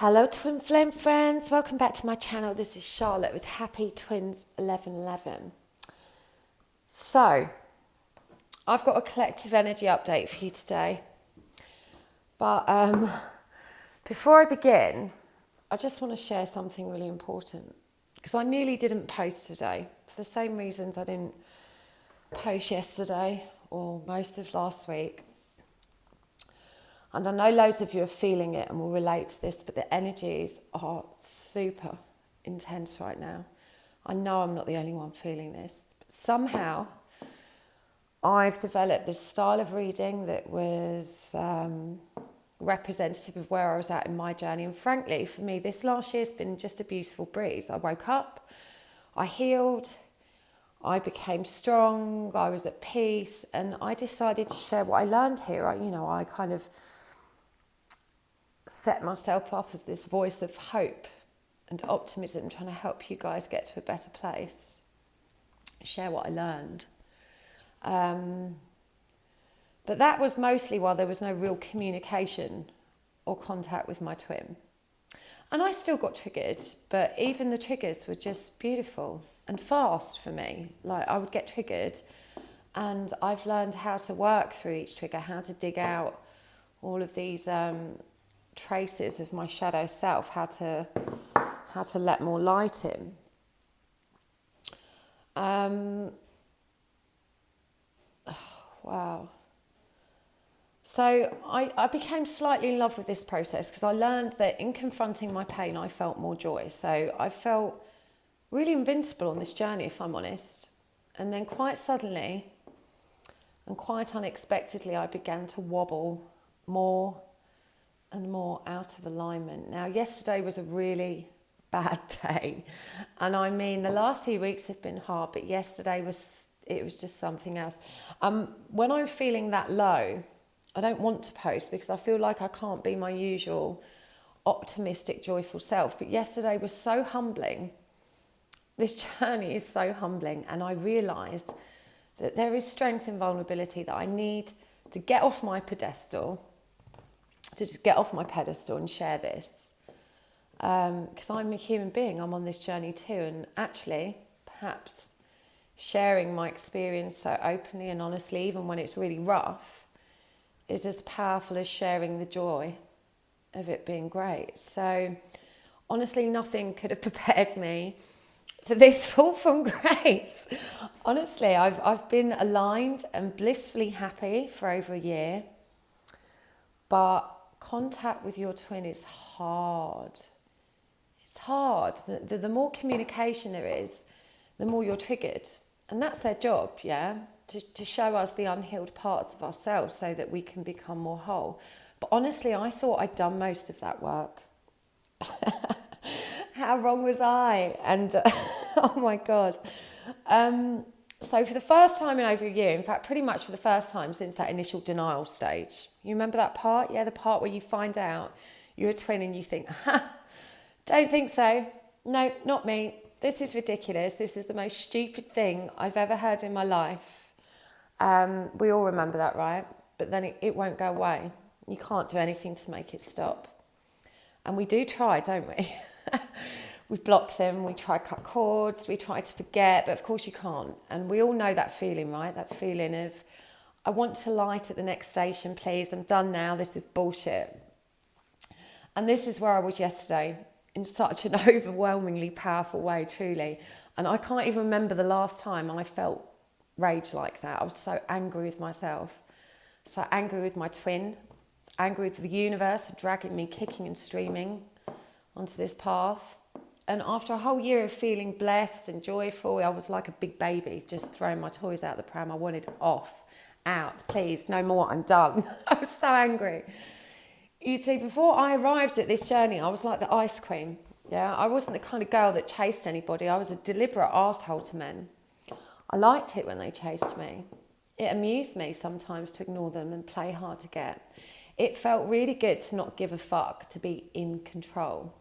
Hello twin flame friends, welcome back to my channel. This is Charlotte with Happy Twins 1111. So, I've got a collective energy update for you today. But before I begin, I just want to share something really important. Because I nearly didn't post today. For the same reasons I didn't post yesterday or most of last week. And I know loads of you are feeling it and will relate to this, but the energies are super intense right now. I know I'm not the only one feeling this. But somehow, I've developed this style of reading that was representative of where I was at in my journey. And frankly, for me, this last year's been just a beautiful breeze. I woke up, I healed, I became strong, I was at peace, and I decided to share what I learned here. I kind of set myself up as this voice of hope and optimism, trying to help you guys get to a better place, share what I learned. But that was mostly while there was no real communication or contact with my twin. And I still got triggered, but even the triggers were just beautiful and fast for me. Like, I would get triggered and I've learned how to work through each trigger, how to dig out all of these traces of my shadow self, how to let more light in. Wow. So I became slightly in love with this process because I learned that in confronting my pain, I felt more joy. So I felt really invincible on this journey, if I'm honest. And then quite suddenly and quite unexpectedly, I began to wobble more and more out of alignment. Now, yesterday was a really bad day. And I mean, the last 2 weeks have been hard, but yesterday was just something else. When I'm feeling that low, I don't want to post because I feel like I can't be my usual optimistic, joyful self. But yesterday was so humbling. This journey is so humbling. And I realised that there is strength in vulnerability, that I need to get off my pedestal, to just get off my pedestal and share this. Because I'm a human being, I'm on this journey too. And actually, perhaps sharing my experience so openly and honestly, even when it's really rough, is as powerful as sharing the joy of it being great. So honestly, nothing could have prepared me for this fall from grace. Honestly, I've been aligned and blissfully happy for over a year, but contact with your twin is hard. It's hard. The more communication there is, the more you're triggered. And that's their job, yeah? To show us the unhealed parts of ourselves so that we can become more whole. But honestly, I thought I'd done most of that work. How wrong was I? And oh my God. So for the first time in over a year, in fact, pretty much for the first time since that initial denial stage, you remember that part? Yeah, the part where you find out you're a twin and you think, don't think so. No, not me. This is ridiculous. This is the most stupid thing I've ever heard in my life. We all remember that, right? But then it won't go away. You can't do anything to make it stop. And we do try, don't we? We block them, we try to cut cords, we try to forget, but of course you can't. And we all know that feeling, right? That feeling of, I want to light at the next station, please. I'm done now. This is bullshit. And this is where I was yesterday, in such an overwhelmingly powerful way, truly. And I can't even remember the last time I felt rage like that. I was so angry with myself, so angry with my twin, angry with the universe for dragging me kicking and streaming onto this path. And after a whole year of feeling blessed and joyful, I was like a big baby, just throwing my toys out the pram. I wanted off, out, please, no more, I'm done. I was so angry. You see, before I arrived at this journey, I was like the ice queen. Yeah, I wasn't the kind of girl that chased anybody. I was a deliberate arsehole to men. I liked it when they chased me. It amused me sometimes to ignore them and play hard to get. It felt really good to not give a fuck, to be in control.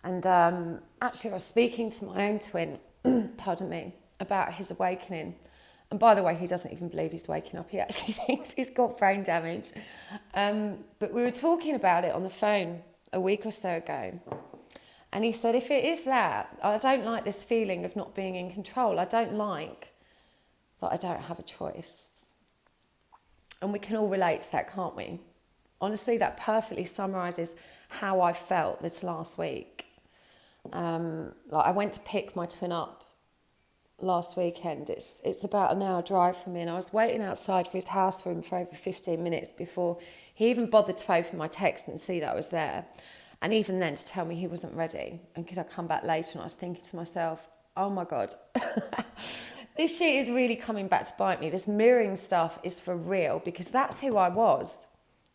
And actually I was speaking to my own twin, pardon me, about his awakening. And by the way, he doesn't even believe he's waking up. He actually thinks he's got brain damage. But we were talking about it on the phone a week or so ago. And he said, if it is that, I don't like this feeling of not being in control. I don't like that I don't have a choice. And we can all relate to that, can't we? Honestly, that perfectly summarises how I felt this last week. Like I went to pick my twin up last weekend. It's about an hour drive from me, and I was waiting outside for his house for him for over 15 minutes before he even bothered to open my text and see that I was there. And even then to tell me he wasn't ready and could I come back later. And I was thinking to myself, oh my God, this shit is really coming back to bite me. This mirroring stuff is for real, because that's who I was.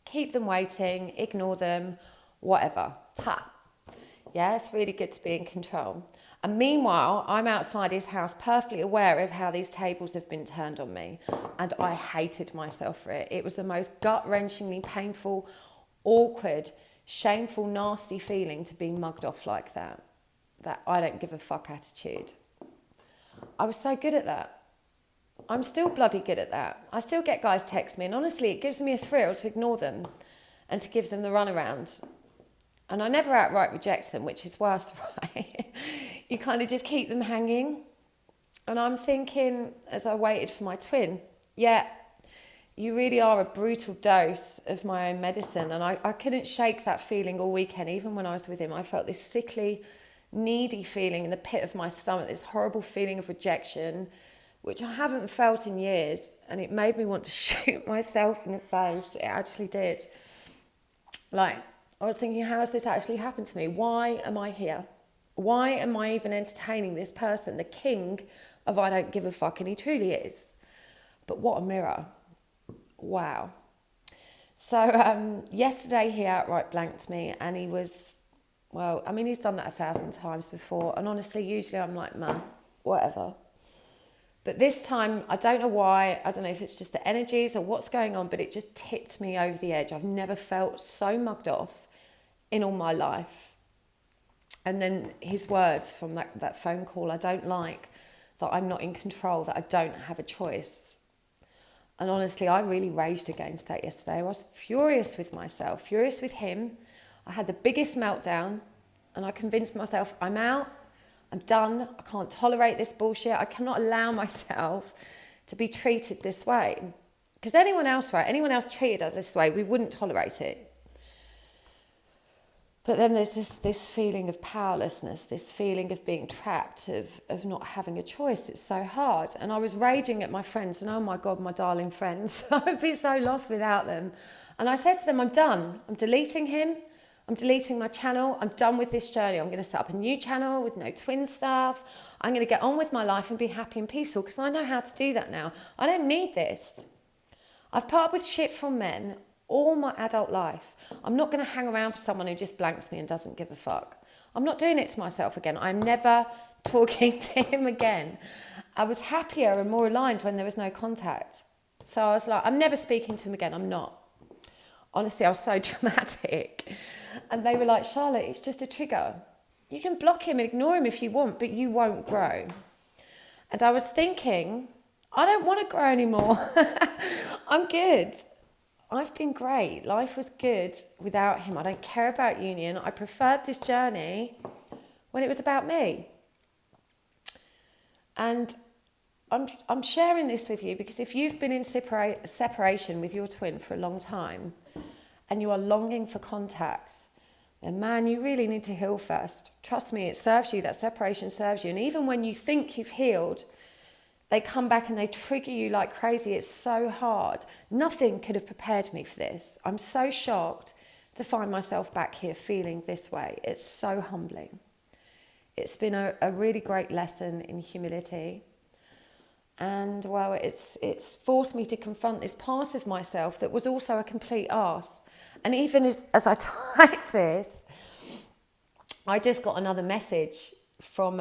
Keep them waiting, ignore them, whatever. Ha. Yeah, it's really good to be in control. And meanwhile, I'm outside his house perfectly aware of how these tables have been turned on me. And I hated myself for it. It was the most gut-wrenchingly painful, awkward, shameful, nasty feeling to be mugged off like that. That I don't give a fuck attitude. I was so good at that. I'm still bloody good at that. I still get guys text me, and honestly, it gives me a thrill to ignore them and to give them the runaround. And I never outright reject them, which is worse, right? You kind of just keep them hanging. And I'm thinking, as I waited for my twin, yeah, you really are a brutal dose of my own medicine. And I couldn't shake that feeling all weekend. Even when I was with him, I felt this sickly, needy feeling in the pit of my stomach, this horrible feeling of rejection, which I haven't felt in years. And it made me want to shoot myself in the face. It actually did. Like, I was thinking, how has this actually happened to me? Why am I here? Why am I even entertaining this person, the king of I don't give a fuck? And he truly is. But what a mirror. Wow. So yesterday he outright blanked me, and he was, well, I mean, he's done that 1,000 times before. And honestly, usually I'm like, man, whatever. But this time, I don't know why. I don't know if it's just the energies or what's going on, but it just tipped me over the edge. I've never felt so mugged off in all my life. And then his words from that phone call, I don't like that I'm not in control, that I don't have a choice. And honestly, I really raged against that yesterday. I was furious with myself, furious with him. I had the biggest meltdown, and I convinced myself, I'm out, I'm done, I can't tolerate this bullshit. I cannot allow myself to be treated this way. Because anyone else treated us this way, we wouldn't tolerate it. But then there's this feeling of powerlessness, this feeling of being trapped, of not having a choice. It's so hard. And I was raging at my friends, and oh my God, my darling friends, I would be so lost without them. And I said to them, I'm done. I'm deleting him. I'm deleting my channel. I'm done with this journey. I'm going to set up a new channel with no twin stuff. I'm going to get on with my life and be happy and peaceful, because I know how to do that now. I don't need this. I've put up with shit from men all my adult life. I'm not going to hang around for someone who just blanks me and doesn't give a fuck. I'm not doing it to myself again. I'm never talking to him again. I was happier and more aligned when there was no contact. So I was like, I'm never speaking to him again. I'm not. Honestly, I was so dramatic. And they were like, Charlotte, it's just a trigger. You can block him and ignore him if you want, but you won't grow. And I was thinking, I don't want to grow anymore. I'm good. I've been great. Life was good without him. I don't care about union. I preferred this journey when it was about me. And I'm sharing this with you because if you've been in separation with your twin for a long time and you are longing for contact, then man, you really need to heal first. Trust me, it serves you. That separation serves you. And even when you think you've healed, they come back and they trigger you like crazy. It's so hard. Nothing could have prepared me for this. I'm so shocked to find myself back here feeling this way. It's so humbling. It's been a really great lesson in humility. And well, it's forced me to confront this part of myself that was also a complete arse. And even as I type this, I just got another message from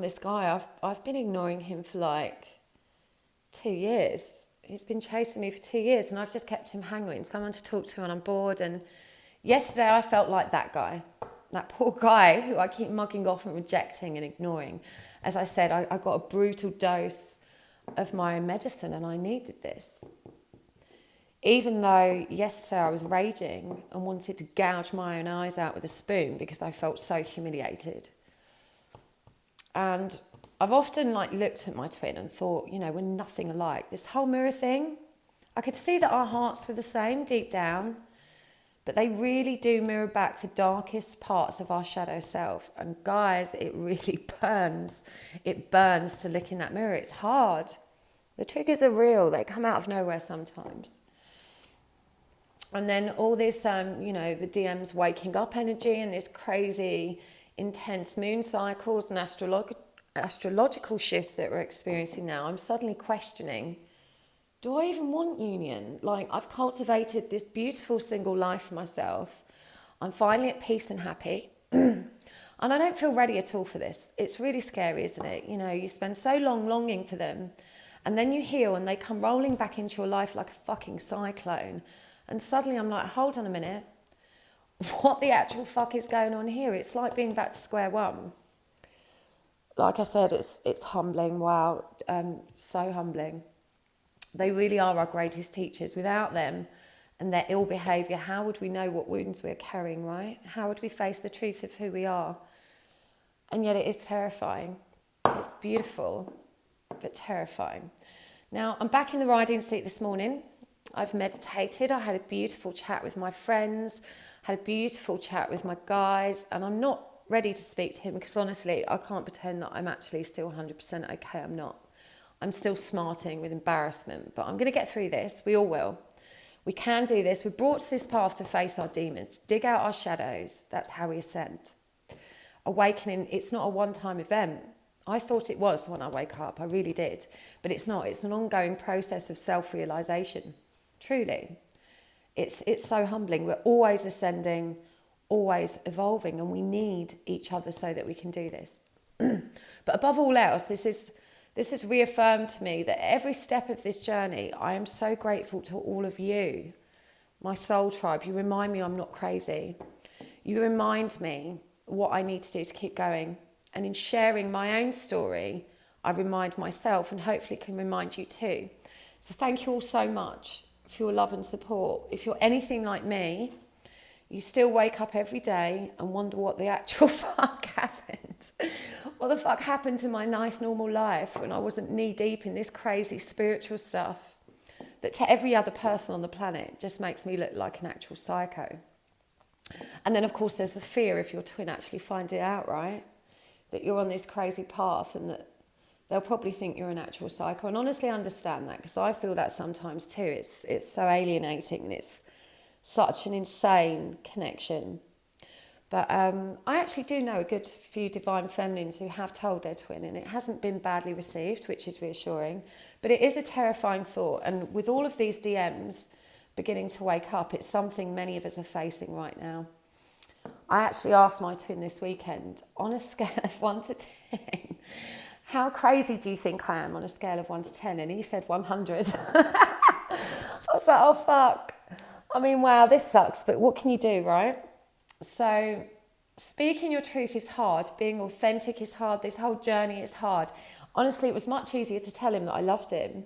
this guy. I've been ignoring him for like 2 years. He's been chasing me for 2 years, and I've just kept him hanging, someone to talk to when I'm bored. And yesterday I felt like that guy, that poor guy who I keep mugging off and rejecting and ignoring. As I said, I got a brutal dose of my own medicine, and I needed this. Even though yesterday I was raging and wanted to gouge my own eyes out with a spoon because I felt so humiliated. And I've often looked at my twin and thought, we're nothing alike. This whole mirror thing, I could see that our hearts were the same deep down, but they really do mirror back the darkest parts of our shadow self. And guys, it really burns. It burns to look in that mirror. It's hard. The triggers are real. They come out of nowhere sometimes. And then all this, the DM's waking up energy and this crazy, intense moon cycles and astrological shifts that we're experiencing now, I'm suddenly questioning, do I even want union? I've cultivated this beautiful single life for myself. I'm finally at peace and happy. And I don't feel ready at all for this. It's really scary, isn't it? You spend so long longing for them, and then you heal and they come rolling back into your life like a fucking cyclone. And suddenly I'm like, hold on a minute. What the actual fuck is going on here? It's like being back to square one. Like I said, it's humbling. Wow, so humbling. They really are our greatest teachers. Without them and their ill behaviour, how would we know what wounds we're carrying, right? How would we face the truth of who we are? And yet it is terrifying. It's beautiful, but terrifying. Now, I'm back in the riding seat this morning. I've meditated. I had a beautiful chat with my friends, had a beautiful chat with my guys, and I'm not ready to speak to him because honestly, I can't pretend that I'm actually still 100% okay. I'm not. I'm still smarting with embarrassment, but I'm going to get through this. We all will. We can do this. We're brought to this path to face our demons, to dig out our shadows. That's how we ascend. Awakening, it's not a one-time event. I thought it was when I woke up. I really did. But it's not. It's an ongoing process of self-realization. Truly. It's so humbling. We're always ascending, always evolving, and we need each other so that we can do this. But above all else, this has reaffirmed to me that every step of this journey, I am so grateful to all of you, my soul tribe. You remind me I'm not crazy. You remind me what I need to do to keep going. And in sharing my own story, I remind myself and hopefully can remind you too. So thank you all so much for your love and support. If you're anything like me, you still wake up every day and wonder what the actual fuck happened. What the fuck happened to my nice normal life when I wasn't knee deep in this crazy spiritual stuff that to every other person on the planet just makes me look like an actual psycho. And then of course there's the fear if your twin actually finds it out, right? That you're on this crazy path and that they'll probably think you're an actual psycho. And honestly, I understand that because I feel that sometimes too. It's so alienating and it's such an insane connection. But I actually do know a good few divine feminines who have told their twin and it hasn't been badly received, which is reassuring. But it is a terrifying thought. And with all of these DMs beginning to wake up, it's something many of us are facing right now. I actually asked my twin this weekend, on a scale of 1 to 10, how crazy do you think I am on a scale of 1 to 10? And he said 100. I was like, oh, fuck. I mean, wow, this sucks, but what can you do, right? So speaking your truth is hard. Being authentic is hard. This whole journey is hard. Honestly, it was much easier to tell him that I loved him.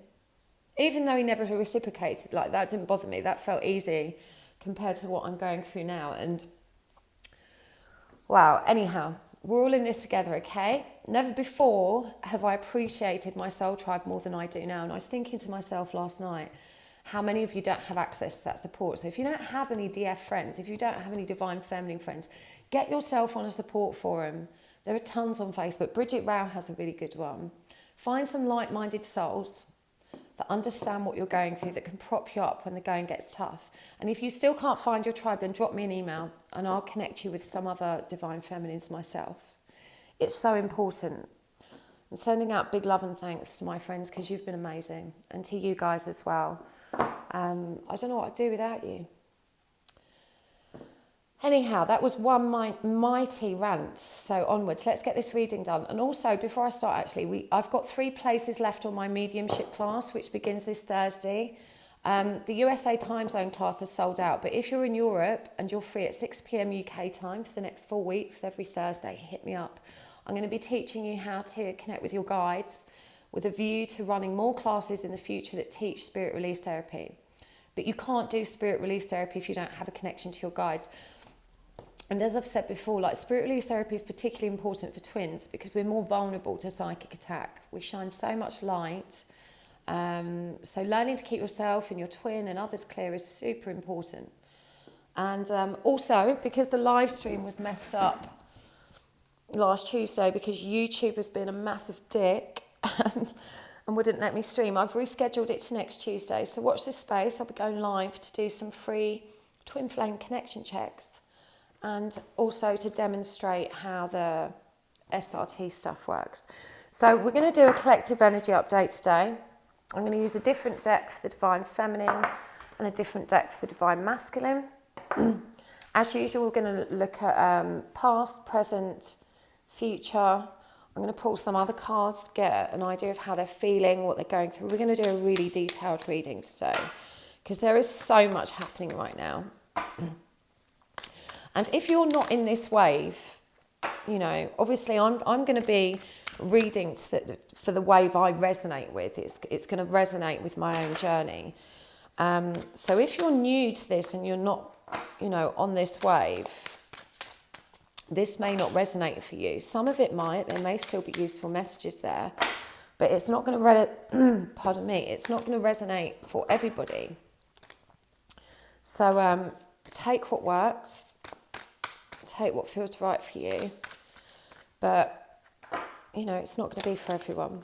Even though he never reciprocated, that didn't bother me. That felt easy compared to what I'm going through now. And wow, anyhow, we're all in this together, okay? Never before have I appreciated my soul tribe more than I do now. And I was thinking to myself last night, how many of you don't have access to that support? So if you don't have any DF friends, if you don't have any divine feminine friends, get yourself on a support forum. There are tons on Facebook. Bridget Rao has a really good one. Find some like-minded souls that understand what you're going through, that can prop you up when the going gets tough. And if you still can't find your tribe, then drop me an email and I'll connect you with some other divine feminines myself. It's so important. And sending out big love and thanks to my friends because you've been amazing, and to you guys as well. I don't know what I'd do without you. Anyhow, that was one mighty rant. So onwards, let's get this reading done. And also, before I start, actually, I've got 3 places left on my mediumship class, which begins this Thursday. The USA time zone class is sold out, but if you're in Europe and you're free at 6 p.m. UK time for the next 4 weeks, every Thursday, hit me up. I'm going to be teaching you how to connect with your guides with a view to running more classes in the future that teach spirit release therapy. But you can't do spirit release therapy if you don't have a connection to your guides. And as I've said before, like, spirit release therapy is particularly important for twins because we're more vulnerable to psychic attack. We shine so much light. So learning to keep yourself and your twin and others clear is super important. And also, because the live stream was messed up last Tuesday because YouTube has been a massive dick and wouldn't let me stream, I've rescheduled it to next Tuesday. So watch this space. I'll be going live to do some free twin flame connection checks and also to demonstrate how the SRT stuff works. So we're going to do a collective energy update today. I'm going to use a different deck for the Divine Feminine and a different deck for the Divine Masculine. As usual, we're going to look at past, present, future. I'm going to pull some other cards to get an idea of how they're feeling, what they're going through. We're going to do a really detailed reading today because there is so much happening right now. And if you're not in this wave, you know, obviously I'm going to be reading for the wave I resonate with. It's going to resonate with my own journey. So if you're new to this and you're not, you know, on this wave, this may not resonate for you. Some of it might. There may still be useful messages there, but it's not going to pardon me. It's not going to resonate for everybody. So take what works. Take what feels right for you, but you know, it's not going to be for everyone.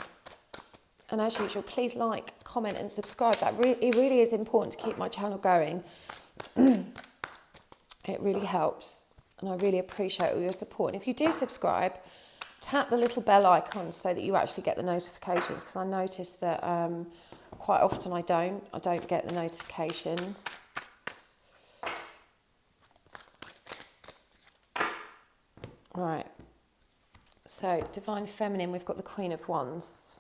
And as usual, please like, comment and subscribe. It really is important to keep my channel going. It really helps, and I really appreciate all your support. And if you do subscribe, tap the little bell icon so that you actually get the notifications, because I notice that quite often I don't get the notifications. Right, so Divine Feminine, we've got the Queen of Wands.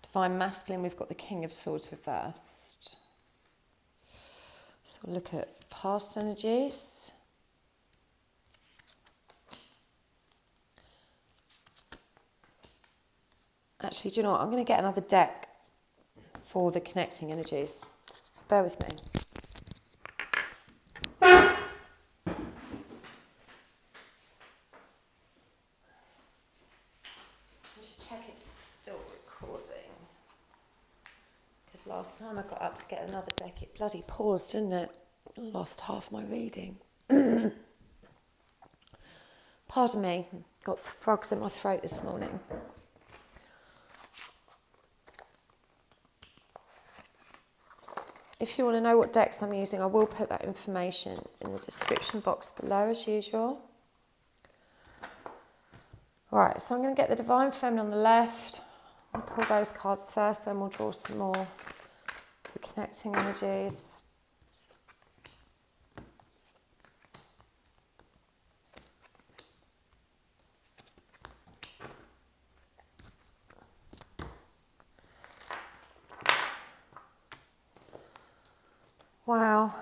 Divine Masculine, we've got the King of Swords reversed. So we'll look at past energies. Actually, do you know what? I'm going to get another deck for the connecting energies. Bear with me. Last time I got up to get another deck, it bloody paused, didn't it? I lost half my reading. Pardon me, got frogs in my throat this morning. If you want to know what decks I'm using, I will put that information in the description box below as usual. Right, so I'm going to get the Divine Feminine on the left. I'll pull those cards first, then we'll draw some more for connecting energies. Wow.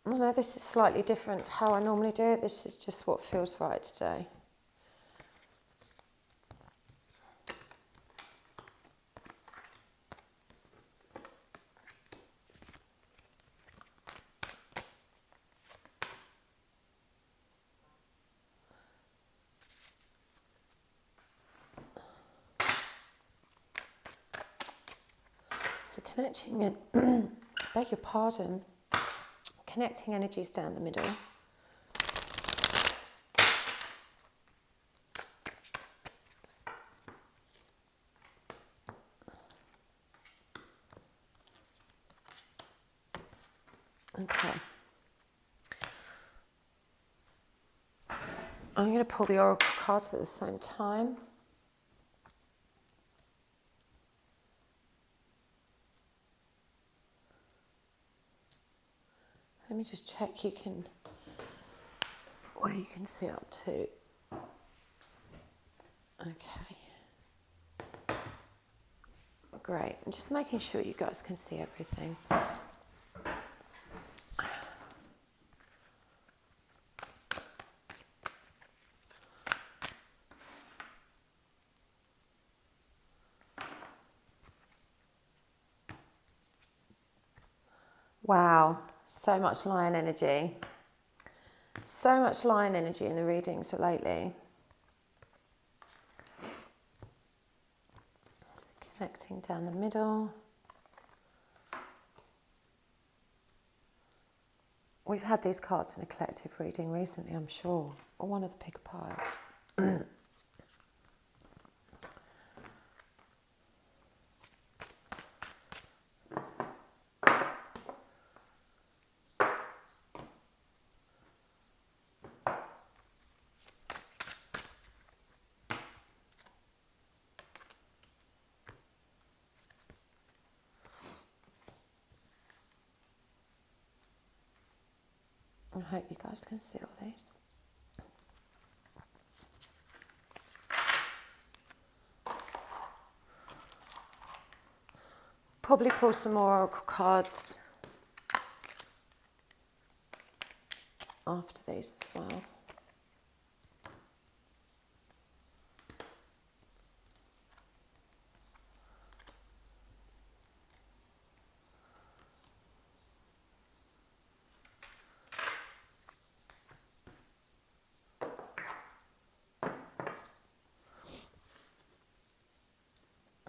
I know this is slightly different to how I normally do it. This is just what feels right today. So connecting it, beg your pardon. Connecting energies down the middle. Okay. I'm going to pull the Oracle cards at the same time. Let me just check where you can see up to. Okay. Great. I'm just making sure you guys can see everything. Wow, so much lion energy. So much lion energy in the readings lately. Connecting down the middle. We've had these cards in a collective reading recently, I'm sure, or one of the pick piles. I hope you guys can see all this. Probably pull some more oracle cards after these as well.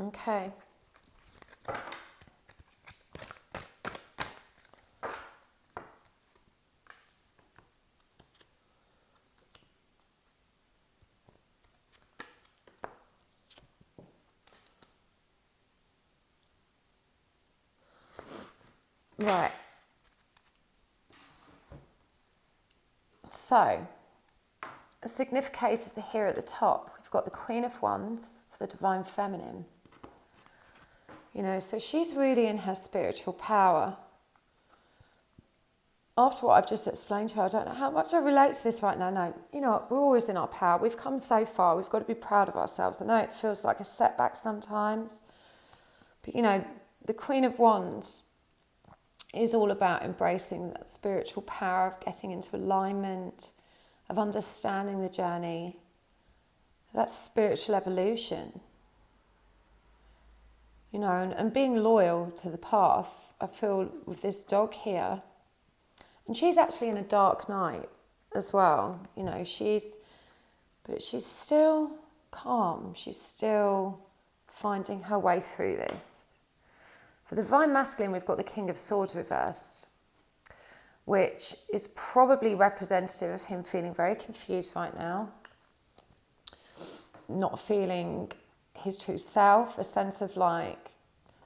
Okay. Right. So, the significators are here at the top. We've got the Queen of Wands for the Divine Feminine. You know, so she's really in her spiritual power. After what I've just explained to her, I don't know how much I relate to this right now. No, you know what, we're always in our power. We've come so far. We've got to be proud of ourselves. I know it feels like a setback sometimes. But, you know, the Queen of Wands is all about embracing that spiritual power of getting into alignment, of understanding the journey, that spiritual evolution. You know, and being loyal to the path. I feel with this dog here, and she's actually in a dark night as well. You know, but she's still calm. She's still finding her way through this. For the Divine Masculine, we've got the King of Swords reversed, which is probably representative of him feeling very confused right now, not feeling his true self, a sense of like,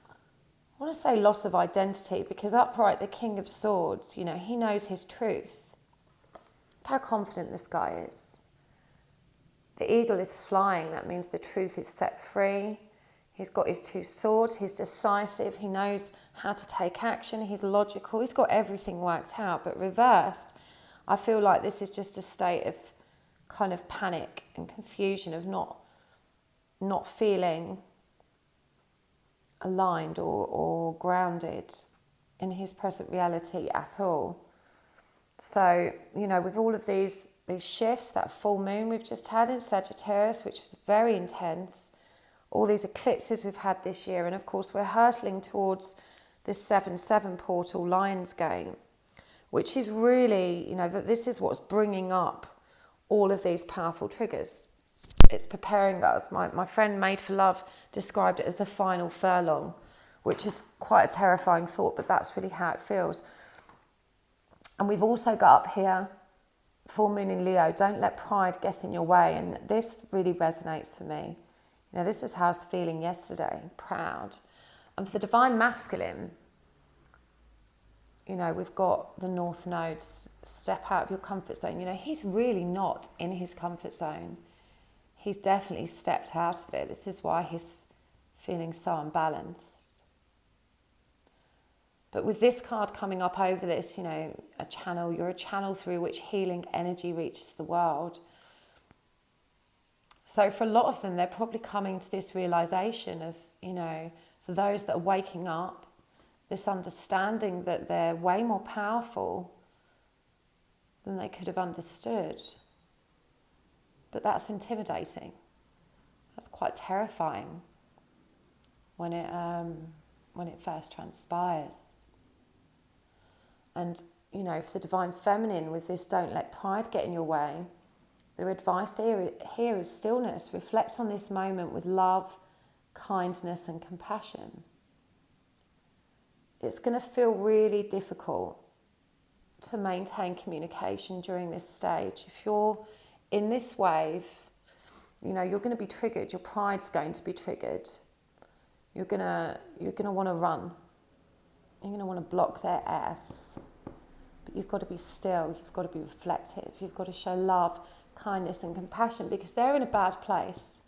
I want to say loss of identity, because upright, the King of Swords, you know, he knows his truth. Look how confident this guy is. The eagle is flying, that means the truth is set free. He's got his two swords, he's decisive, he knows how to take action, he's logical, he's got everything worked out. But reversed, I feel like this is just a state of kind of panic and confusion, of not feeling aligned or grounded in his present reality at all. So, you know, with all of these shifts, that full moon we've just had in Sagittarius, which was very intense, all these eclipses we've had this year, and of course we're hurtling towards this 7/7 portal, Lionsgate, which is really, you know, that this is what's bringing up all of these powerful triggers. It's preparing us. My friend Made for Love described it as the final furlong, which is quite a terrifying thought, but that's really how it feels. And we've also got up here, full moon in Leo, don't let pride get in your way. And this really resonates for me. You know, this is how I was feeling yesterday, proud. And for the Divine Masculine, you know, we've got the North Nodes, step out of your comfort zone. You know, he's really not in his comfort zone. He's definitely stepped out of it. This is why he's feeling so unbalanced. But with this card coming up over this, you know, you're a channel through which healing energy reaches the world. So for a lot of them, they're probably coming to this realization of, you know, for those that are waking up, this understanding that they're way more powerful than they could have understood. But that's intimidating. That's quite terrifying when it first transpires. And, you know, for the Divine Feminine with this don't let pride get in your way, the advice here is stillness. Reflect on this moment with love, kindness and compassion. It's going to feel really difficult to maintain communication during this stage. If you're in this wave, you know, you're going to be triggered. Your pride's going to be triggered. You're going to want to run. You're going to want to block their ass. But you've got to be still. You've got to be reflective. You've got to show love, kindness and compassion, because they're in a bad place.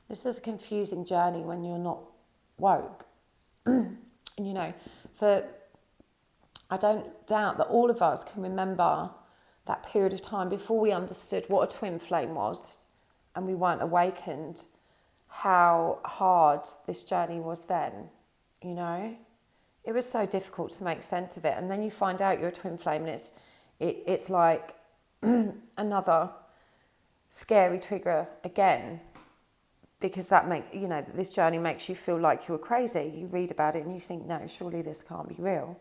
This is a confusing journey when you're not woke. And, you know, I don't doubt that all of us can remember that period of time before we understood what a twin flame was and we weren't awakened, how hard this journey was then, you know. It was so difficult to make sense of it. And then you find out you're a twin flame and it's like another scary trigger again, because this journey makes you feel like you were crazy. You read about it and you think, no, surely this can't be real.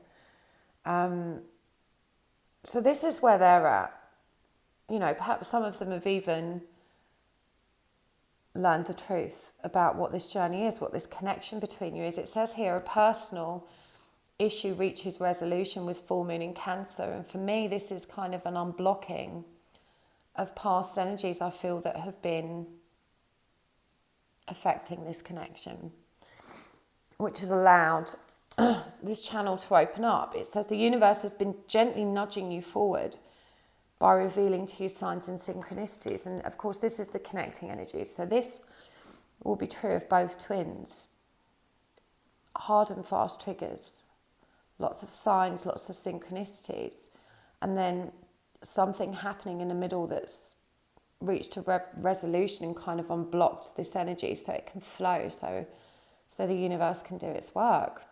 So this is where they're at. You know, perhaps some of them have even learned the truth about what this journey is, what this connection between you is. It says here, a personal issue reaches resolution with full moon in Cancer. And for me, this is kind of an unblocking of past energies I feel that have been affecting this connection, which has allowed this channel to open up. It says the universe has been gently nudging you forward by revealing to you signs and synchronicities. And of course, this is the connecting energies. So this will be true of both twins. Hard and fast triggers, lots of signs, lots of synchronicities, and then something happening in the middle that's reached a resolution and kind of unblocked this energy so it can flow, so the universe can do its work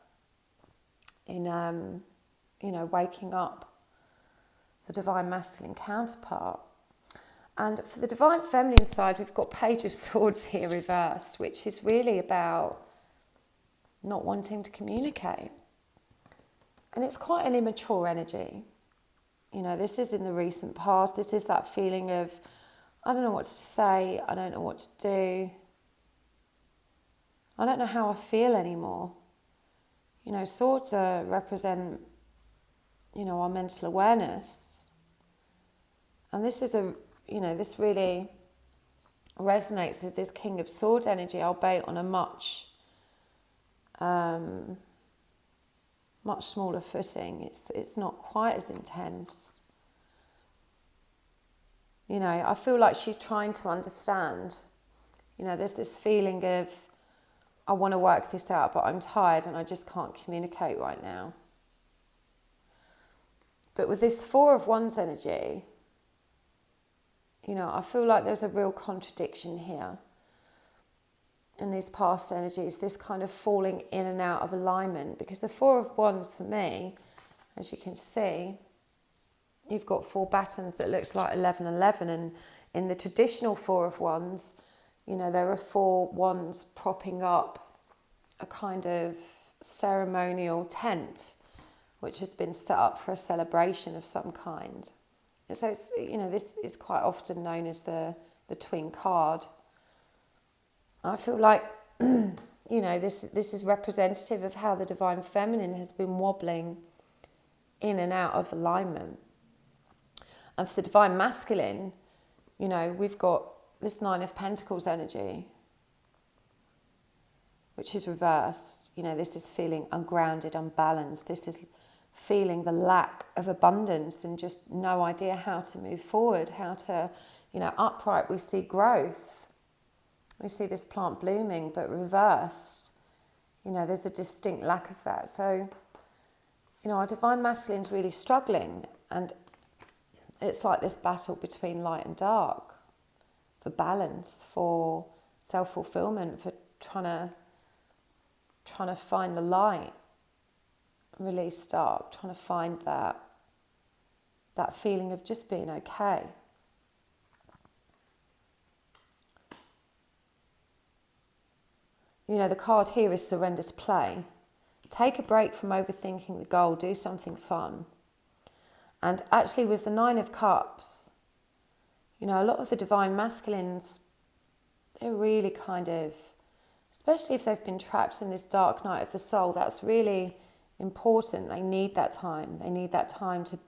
in waking up the Divine Masculine counterpart. And for the Divine Feminine side, we've got Page of Swords here reversed, which is really about not wanting to communicate. And it's quite an immature energy. You know, this is in the recent past. This is that feeling of, I don't know what to say, I don't know what to do, I don't know how I feel anymore. You know, swords represent, our mental awareness. And this is this really resonates with this King of Swords energy, albeit on a much smaller footing. It's not quite as intense. You know, I feel like she's trying to understand. You know, there's this feeling of, I want to work this out, but I'm tired and I just can't communicate right now. But with this Four of Wands energy, I feel like there's a real contradiction here in these past energies, this kind of falling in and out of alignment. Because the Four of Wands for me, as you can see, you've got four batons that looks like 1111, and in the traditional Four of Wands, there are four wands propping up a kind of ceremonial tent which has been set up for a celebration of some kind. And so it's, this is quite often known as the twin card. I feel like, this is representative of how the Divine Feminine has been wobbling in and out of alignment. And for the Divine Masculine, we've got this Nine of Pentacles energy, which is reversed. This is feeling ungrounded, unbalanced. This is feeling the lack of abundance and just no idea how to move forward, how to, upright. We see growth. We see this plant blooming, but reversed. There's a distinct lack of that. So, our Divine Masculine's really struggling, and it's like this battle between light and dark, for balance, for self-fulfillment, for trying to find the light, release dark, trying to find that feeling of just being okay. The card here is surrender to play. Take a break from overthinking the goal. Do something fun. And actually with the Nine of Cups, you know, a lot of the divine masculines, they're really kind of, especially if they've been trapped in this dark night of the soul, that's really important. They need that time. They need that time to,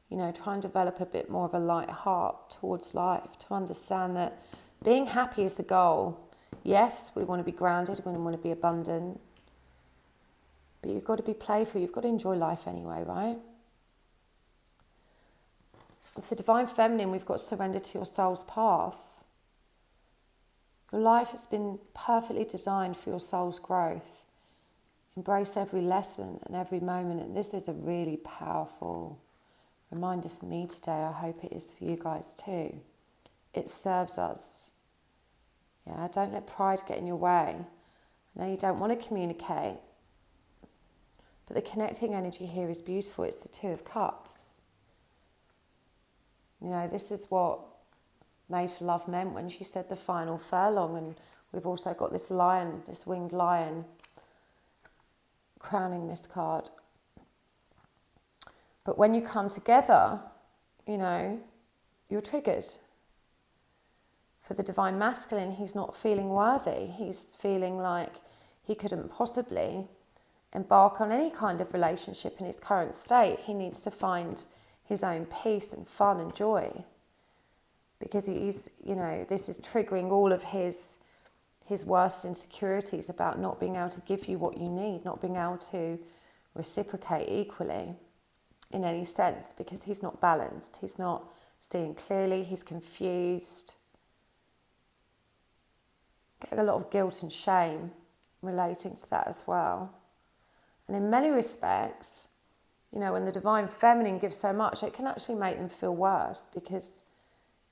you know, try and develop a bit more of a light heart towards life, to understand that being happy is the goal. Yes, we want to be grounded, we want to be abundant, but you've got to be playful, you've got to enjoy life anyway, right? With the Divine Feminine, we've got surrender to your soul's path. Your life has been perfectly designed for your soul's growth. Embrace every lesson and every moment, and this is a really powerful reminder for me today. I hope it is for you guys too. It serves us. Yeah, don't let pride get in your way. I know you don't want to communicate, but the connecting energy here is beautiful. It's the Two of Cups. You know, this is what Made for Love meant when she said the final furlong, and we've also got this lion, this winged lion, crowning this card. But when you come together, you know, you're triggered. For the Divine Masculine, he's not feeling worthy. He's feeling like he couldn't possibly embark on any kind of relationship in his current state. He needs to find his own peace and fun and joy. Because he's, you know, this is triggering all of his worst insecurities about not being able to give you what you need, not being able to reciprocate equally in any sense, because he's not balanced, he's not seeing clearly, he's confused, getting a lot of guilt and shame relating to that as well. And in many respects, you know, when the Divine Feminine gives so much, it can actually make them feel worse, because,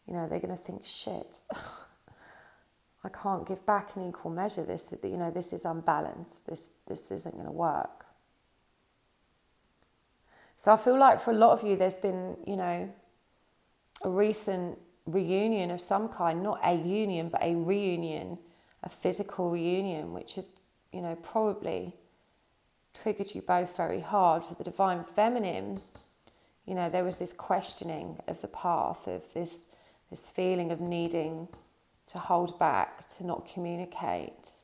you know, they're going to think, shit, I can't give back in equal measure. This is unbalanced. This isn't going to work. So I feel like for a lot of you, there's been, you know, a recent reunion of some kind, not a union, but a reunion, a physical reunion, which has, you know, probably triggered you both very hard. For the Divine Feminine, you know, there was this questioning of the path, of this feeling of needing to hold back, to not communicate,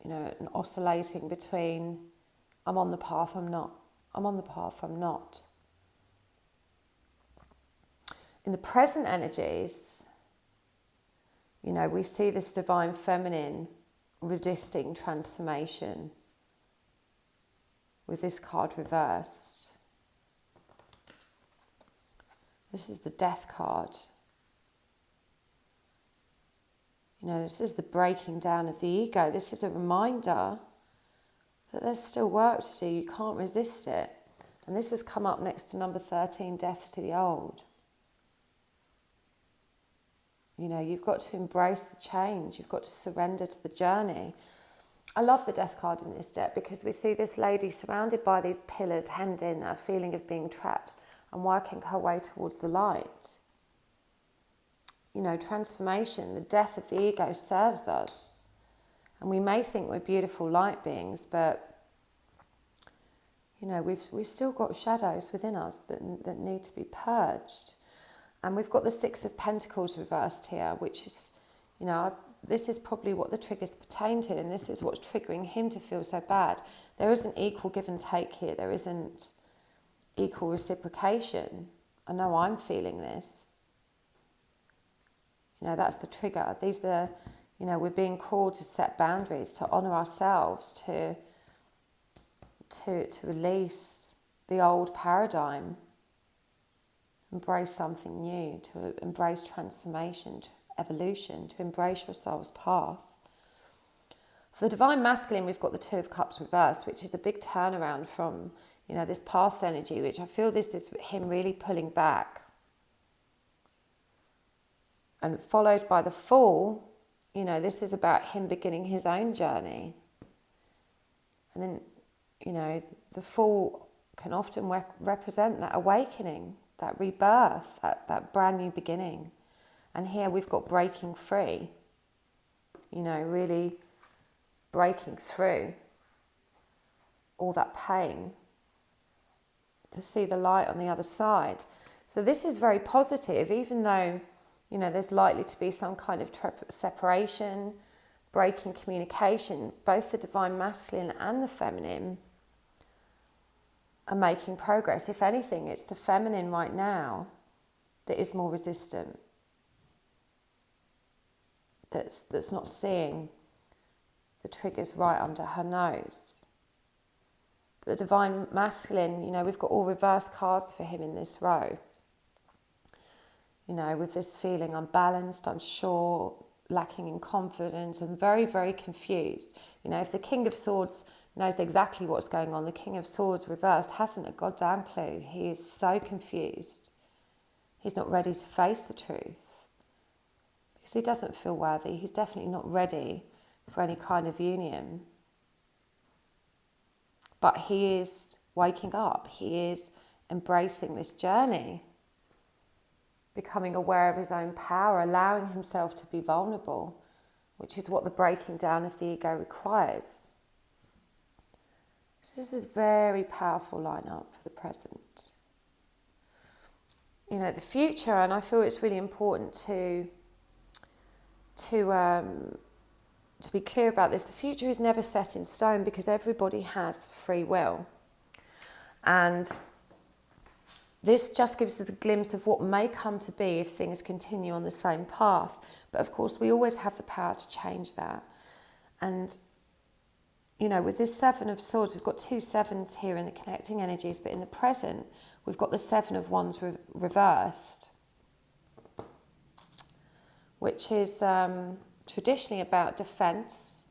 you know, and oscillating between I'm on the path, I'm not. I'm on the path, I'm not. In the present energies, you know, we see this Divine Feminine resisting transformation with this card reversed. This is the Death card. You know, this is the breaking down of the ego. This is a reminder that there's still work to do. You can't resist it. And this has come up next to number 13, Death to the Old. You know, you've got to embrace the change. You've got to surrender to the journey. I love the Death card in this deck because we see this lady surrounded by these pillars, hemmed in, a feeling of being trapped and working her way towards the light. You know, transformation, the death of the ego serves us. And we may think we're beautiful light beings, but, you know, we've still got shadows within us that need to be purged. And we've got the Six of Pentacles reversed here, which is, you know, this is probably what the triggers pertain to, and this is what's triggering him to feel so bad. There isn't equal give and take here. There isn't equal reciprocation. I know I'm feeling this. You know, that's the trigger. These are, you know, we're being called to set boundaries, to honour ourselves, to release the old paradigm, embrace something new, to embrace transformation, to evolution, to embrace your soul's path. For the Divine Masculine, we've got the Two of Cups reversed, which is a big turnaround from, you know, this past energy, which I feel this is him really pulling back. And followed by the Fool, you know, this is about him beginning his own journey. And then, you know, the Fool can often represent that awakening, that rebirth, that brand new beginning. And here we've got breaking free, you know, really breaking through. all that pain, to see the light on the other side. So this is very positive, even though, you know, there's likely to be some kind of separation, breaking communication. Both the divine masculine and the feminine are making progress. If anything, it's the feminine right now that is more resistant, that's not seeing the triggers right under her nose. But the divine masculine, you know, we've got all reverse cards for him in this row. You know, with this feeling unbalanced, unsure, lacking in confidence, and very, very confused. You know, if the King of Swords knows exactly what's going on, the King of Swords reversed hasn't a goddamn clue. He is so confused. He's not ready to face the truth because he doesn't feel worthy. He's definitely not ready for any kind of union. But he is waking up. He is embracing this journey, becoming aware of his own power, allowing himself to be vulnerable, which is what the breaking down of the ego requires. So this is a very powerful lineup for the present. You know, the future, and I feel it's really important to be clear about this. The future is never set in stone because everybody has free will. And this just gives us a glimpse of what may come to be if things continue on the same path. But of course, we always have the power to change that. And, you know, with this Seven of Swords, we've got two sevens here in the connecting energies, but in the present, we've got the Seven of Wands reversed, which is traditionally about defense,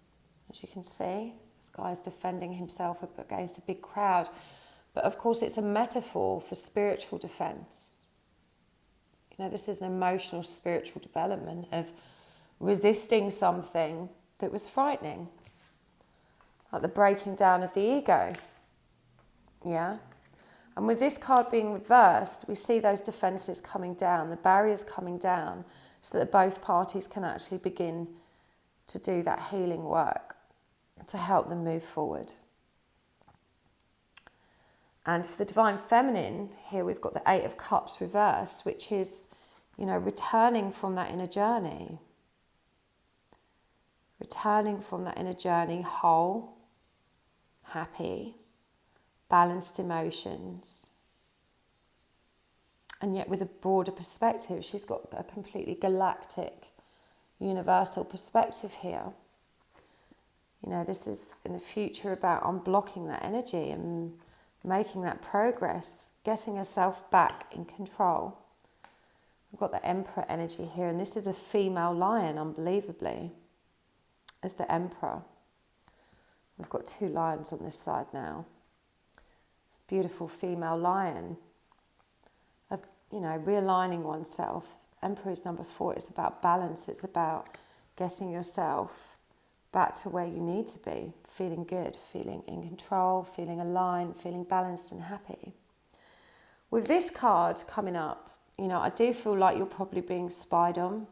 as you can see. This guy's defending himself against a big crowd. But of course, it's a metaphor for spiritual defense. You know, this is an emotional, spiritual development of resisting something that was frightening, like the breaking down of the ego. Yeah? And with this card being reversed, we see those defenses coming down, the barriers coming down, so that both parties can actually begin to do that healing work to help them move forward. And for the divine feminine, here we've got the Eight of Cups reversed, which is, you know, returning from that inner journey. Returning from that inner journey whole, happy, balanced emotions. And yet with a broader perspective, she's got a completely galactic, universal perspective here. You know, this is in the future about unblocking that energy and making that progress, getting herself back in control. We've got the Emperor energy here, and this is a female lion, unbelievably, as the Emperor. We've got two lions on this side now. This beautiful female lion of, you know, realigning oneself. Emperor is number 4. It's about balance. It's about getting yourself back to where you need to be, feeling good, feeling in control, feeling aligned, feeling balanced and happy. With this card coming up, you know, I do feel like you're probably being spied on.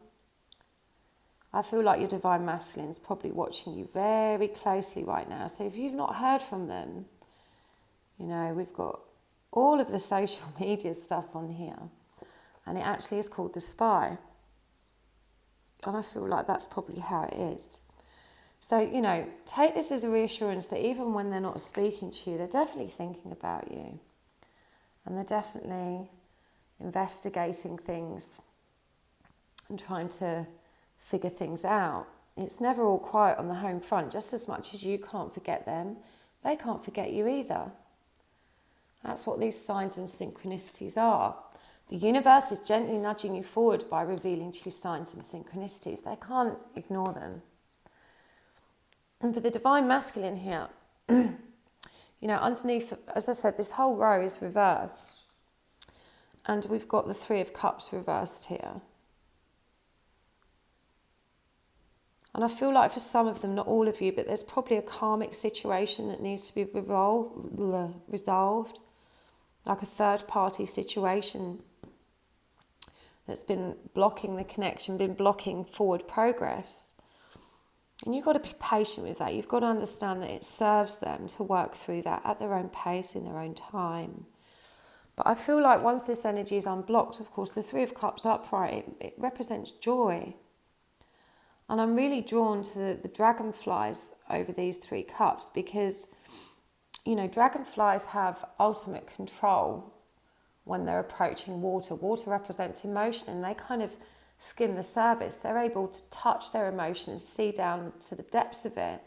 I feel like your divine masculine is probably watching you very closely right now. So if you've not heard from them, you know, we've got all of the social media stuff on here, and it actually is called The Spy. And I feel like that's probably how it is. So, you know, take this as a reassurance that even when they're not speaking to you, they're definitely thinking about you. And they're definitely investigating things and trying to figure things out. It's never all quiet on the home front. Just as much as you can't forget them, they can't forget you either. That's what these signs and synchronicities are. The universe is gently nudging you forward by revealing to you signs and synchronicities. They can't ignore them. And for the divine masculine here, you know, underneath, as I said, this whole row is reversed. And we've got the Three of Cups reversed here. And I feel like for some of them, not all of you, but there's probably a karmic situation that needs to be resolved. Like a third-party situation that's been blocking the connection, been blocking forward progress. And you've got to be patient with that. You've got to understand that it serves them to work through that at their own pace, in their own time. But I feel like once this energy is unblocked, of course, the Three of Cups upright, it represents joy. And I'm really drawn to the dragonflies over these 3 cups because, you know, dragonflies have ultimate control when they're approaching water. Water represents emotion, and they kind of skim the surface. They're able to touch their emotion and see down to the depths of it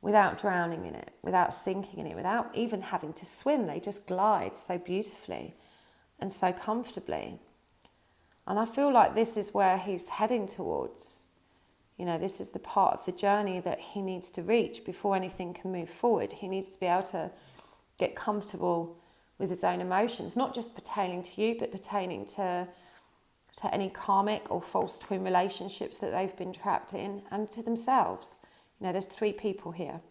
without drowning in it, without sinking in it, without even having to swim. They just glide so beautifully and so comfortably. And I feel like this is where he's heading towards. You know, this is the part of the journey that he needs to reach before anything can move forward. He needs to be able to get comfortable with his own emotions, not just pertaining to you, but pertaining to any karmic or false twin relationships that they've been trapped in, and to themselves. You know, there's 3 people here.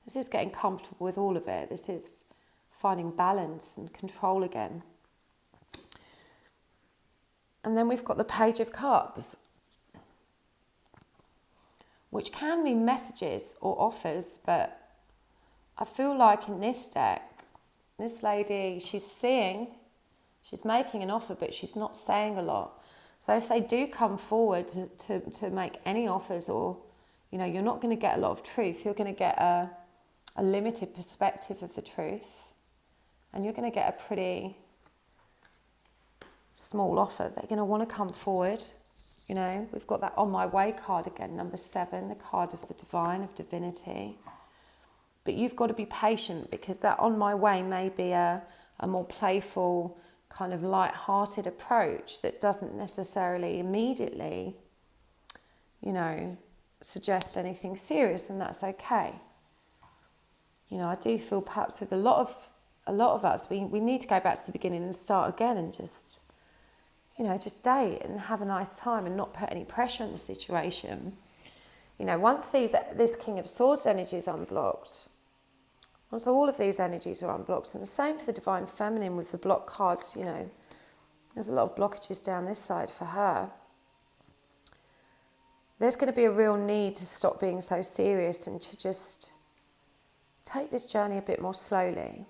This is getting comfortable with all of it. This is finding balance and control again. And then we've got the Page of Cups, which can mean messages or offers, but I feel like in this deck, this lady, she's making an offer, but she's not saying a lot. So if they do come forward to make any offers, or, you know, you're not going to get a lot of truth. You're going to get a limited perspective of the truth, and you're going to get a pretty small offer. They're going to want to come forward. You know, we've got that On My Way card again, number 7, the card of the divine, of divinity. But you've got to be patient, because that On My Way may be a more playful, kind of light-hearted approach that doesn't necessarily immediately, you know, suggest anything serious, and that's okay. You know, I do feel perhaps with a lot of us, we need to go back to the beginning and start again, and just, you know, just date and have a nice time and not put any pressure on the situation. You know, once this King of Swords energy is unblocked, once all of these energies are unblocked, and the same for the Divine Feminine with the block cards, you know, there's a lot of blockages down this side for her. There's going to be a real need to stop being so serious and to just take this journey a bit more slowly.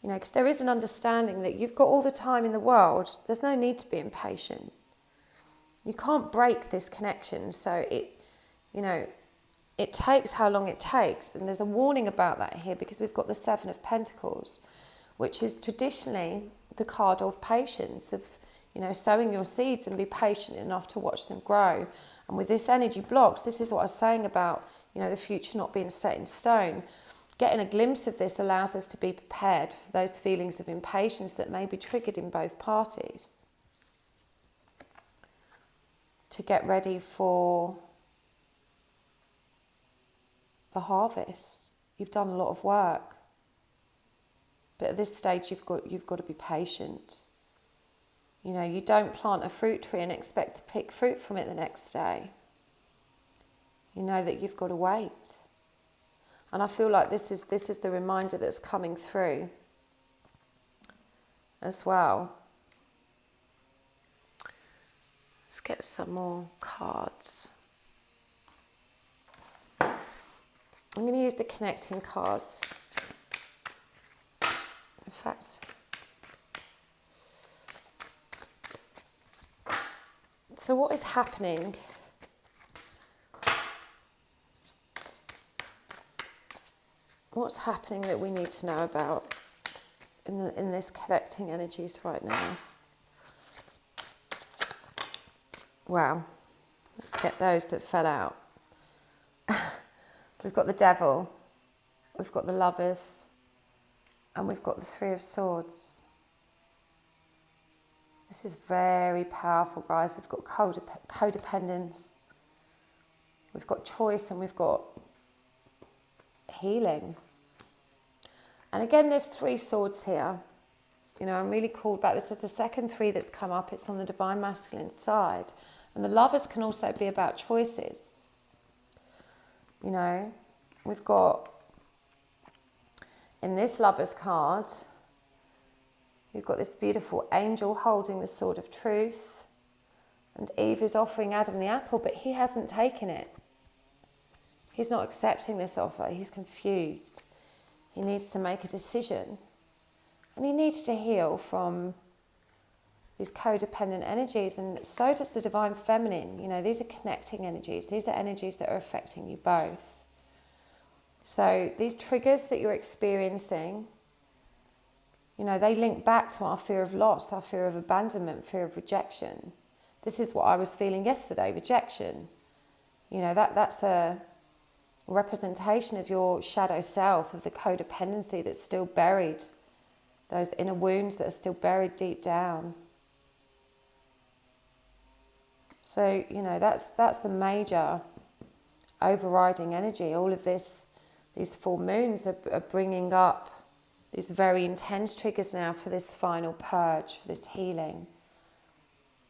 You know, because there is an understanding that you've got all the time in the world. There's no need to be impatient. You can't break this connection. So it takes how long it takes. And there's a warning about that here, because we've got the 7 of Pentacles, which is traditionally the card of patience, of, you know, sowing your seeds and be patient enough to watch them grow. And with this energy blocked, this is what I was saying about, you know, the future not being set in stone. Getting a glimpse of this allows us to be prepared for those feelings of impatience that may be triggered in both parties. To get ready for the harvest. You've done a lot of work, but at this stage you've got to be patient. You know, you don't plant a fruit tree and expect to pick fruit from it the next day. You know that you've got to wait. And I feel like this is the reminder that's coming through as well. Let's get some more cards. I'm going to use the connecting cards. In fact, so what is happening? What's happening that we need to know about in this collecting energies right now? Wow, let's get those that fell out. We've got the Devil, we've got the Lovers, and we've got the 3 of Swords. This is very powerful, guys. We've got codependence, we've got choice, and we've got healing. And again, there's 3 swords here. You know, I'm really called back. This is the second 3 that's come up. It's on the Divine Masculine side. And the Lovers can also be about choices. You know, we've got, in this Lovers card, we've got this beautiful angel holding the sword of truth. And Eve is offering Adam the apple, but he hasn't taken it. He's not accepting this offer. He's confused. He needs to make a decision. And he needs to heal from these codependent energies, and so does the Divine Feminine. You know, these are connecting energies. These are energies that are affecting you both. So these triggers that you're experiencing, you know, they link back to our fear of loss, our fear of abandonment, fear of rejection. This is what I was feeling yesterday, rejection. You know, that's a representation of your shadow self, of the codependency that's still buried, those inner wounds that are still buried deep down. So, you know, that's the major overriding energy. All of this, these full moons are bringing up these very intense triggers now for this final purge, for this healing.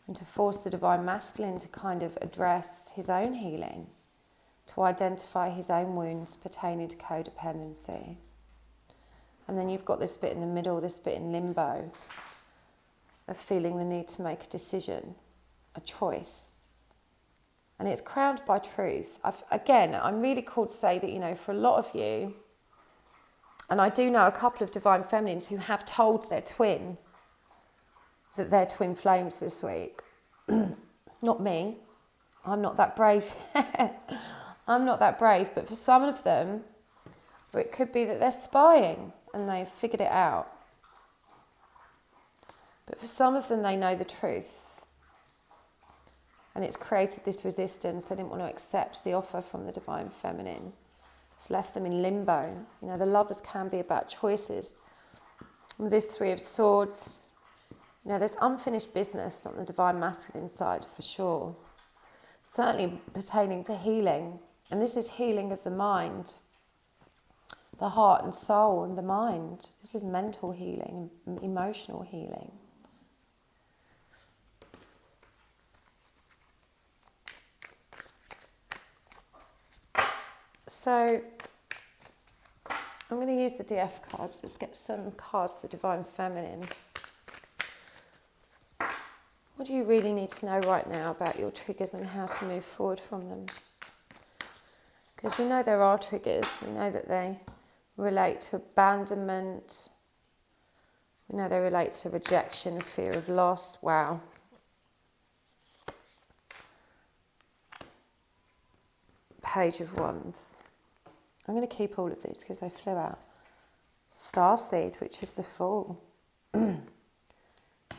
And to force the Divine Masculine to kind of address his own healing, to identify his own wounds pertaining to codependency. And then you've got this bit in the middle, this bit in limbo, of feeling the need to make a decision, a choice. And it's crowned by truth. I'm really called to say that, you know, for a lot of you, and I do know a couple of Divine Feminines who have told their twin that they're twin flames this week. Not me. I'm not that brave. I'm not that brave. But for some of them, it could be that they're spying and they've figured it out. But for some of them, they know the truth. And it's created this resistance. They didn't want to accept the offer from the Divine Feminine. It's left them in limbo. You know, the Lovers can be about choices. And this Three of Swords, you know, there's unfinished business on the Divine Masculine side for sure. Certainly pertaining to healing. And this is healing of the mind, the heart and soul and the mind. This is mental healing, emotional healing. So I'm going to use the DF cards. Let's get some cards for the Divine Feminine. What do you really need to know right now about your triggers and how to move forward from them? Because we know there are triggers. We know that they relate to abandonment. We know they relate to rejection, fear of loss. Wow. Page of Wands. I'm going to keep all of these because they flew out. Starseed, which is the Fool.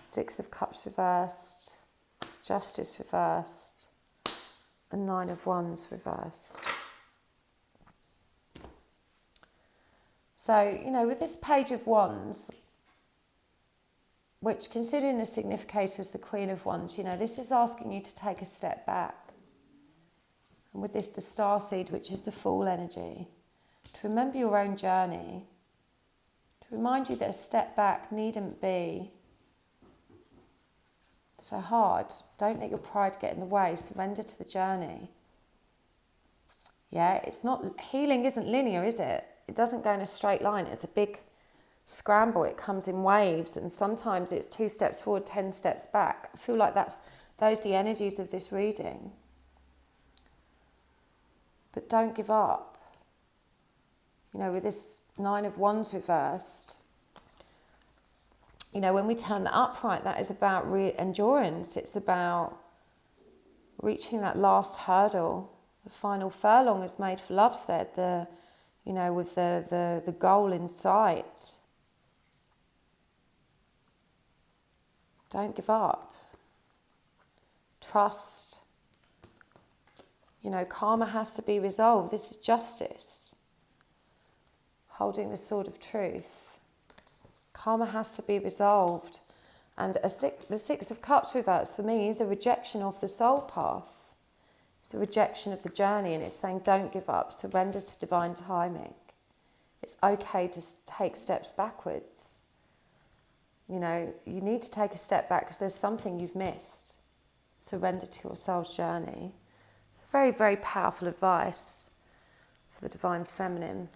Six of Cups reversed. Justice reversed. And Nine of Wands reversed. So, you know, with this Page of Wands, which considering the significator is the Queen of Wands, you know, this is asking you to take a step back. And with this, the Starseed, which is the Fool energy, to remember your own journey, to remind you that a step back needn't be so hard. Don't let your pride get in the way. Surrender to the journey. Yeah, it's not, healing isn't linear, is it? It doesn't go in a straight line. It's a big scramble. It comes in waves, and sometimes it's 2 steps forward, 10 steps back. I feel like those are the energies of this reading. But don't give up. You know, with this Nine of Wands reversed, you know, when we turn the upright, that is about endurance. It's about reaching that last hurdle. The final furlong is made for love, said, you know, with the goal in sight. Don't give up. Trust. You know, karma has to be resolved. This is justice. Holding the sword of truth. Karma has to be resolved. And the Six of Cups reverse for me is a rejection of the soul path. It's a rejection of the journey, and it's saying don't give up, surrender to divine timing. It's okay to take steps backwards. You know, you need to take a step back because there's something you've missed. Surrender to your soul's journey. It's very, very powerful advice for the Divine Feminine.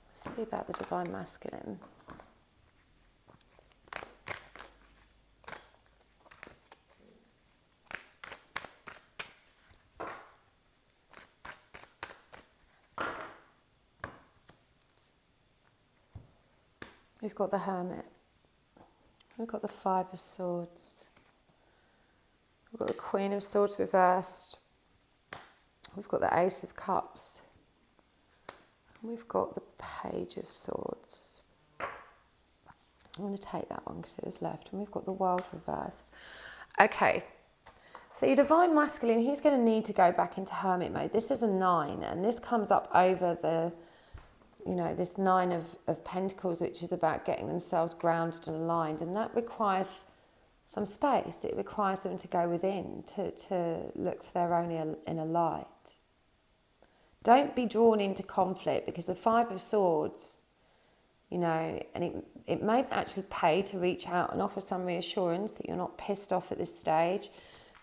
Let's see about the Divine Masculine. We've got the Hermit. We've got the Five of Swords. We've got the Queen of Swords reversed. We've got the Ace of Cups. And we've got the Page of Swords. I'm going to take that one because it was left. And we've got the World reversed. Okay. So your Divine Masculine, he's going to need to go back into Hermit mode. This is a 9. And this comes up over the, you know, this 9 of Pentacles, which is about getting themselves grounded and aligned. And that requires some space. It requires them to go within, to look for their own inner light. Don't be drawn into conflict, because the Five of Swords, you know, and it may actually pay to reach out and offer some reassurance that you're not pissed off at this stage.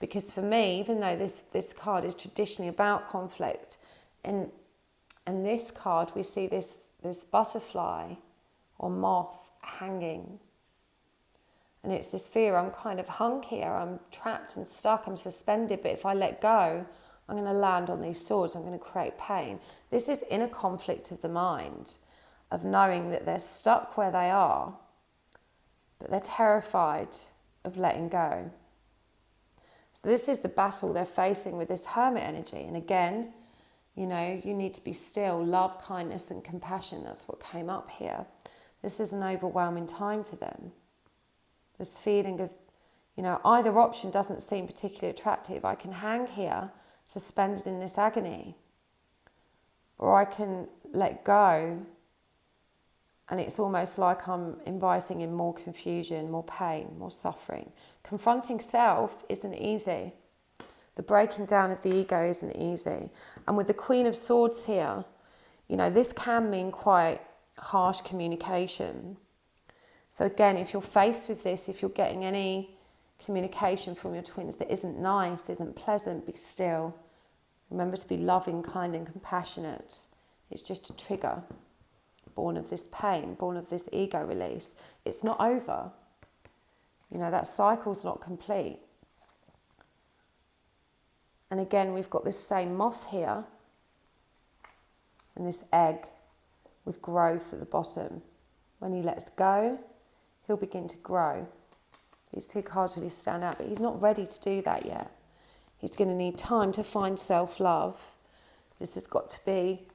Because for me, even though this card is traditionally about conflict, and this card, we see this butterfly or moth hanging. And it's this fear, I'm kind of hung here, I'm trapped and stuck, I'm suspended, but if I let go, I'm going to land on these swords, I'm going to create pain. This is inner conflict of the mind, of knowing that they're stuck where they are, but they're terrified of letting go. So this is the battle they're facing with this Hermit energy. And again, you know, you need to be still, love, kindness and compassion. That's what came up here. This is an overwhelming time for them. This feeling of, you know, either option doesn't seem particularly attractive. I can hang here, suspended in this agony, or I can let go, and it's almost like I'm inviting in more confusion, more pain, more suffering. Confronting self isn't easy. The breaking down of the ego isn't easy. And with the Queen of Swords here, you know, this can mean quite harsh communication. So again, if you're faced with this, if you're getting any communication from your twins that isn't nice, isn't pleasant, be still. Remember to be loving, kind and compassionate. It's just a trigger, born of this pain, born of this ego release. It's not over. You know, that cycle's not complete. And again, we've got this same moth here and this egg with growth at the bottom. When he lets go, he'll begin to grow. These two cards really stand out, but he's not ready to do that yet. He's going to need time to find self-love. This has got to be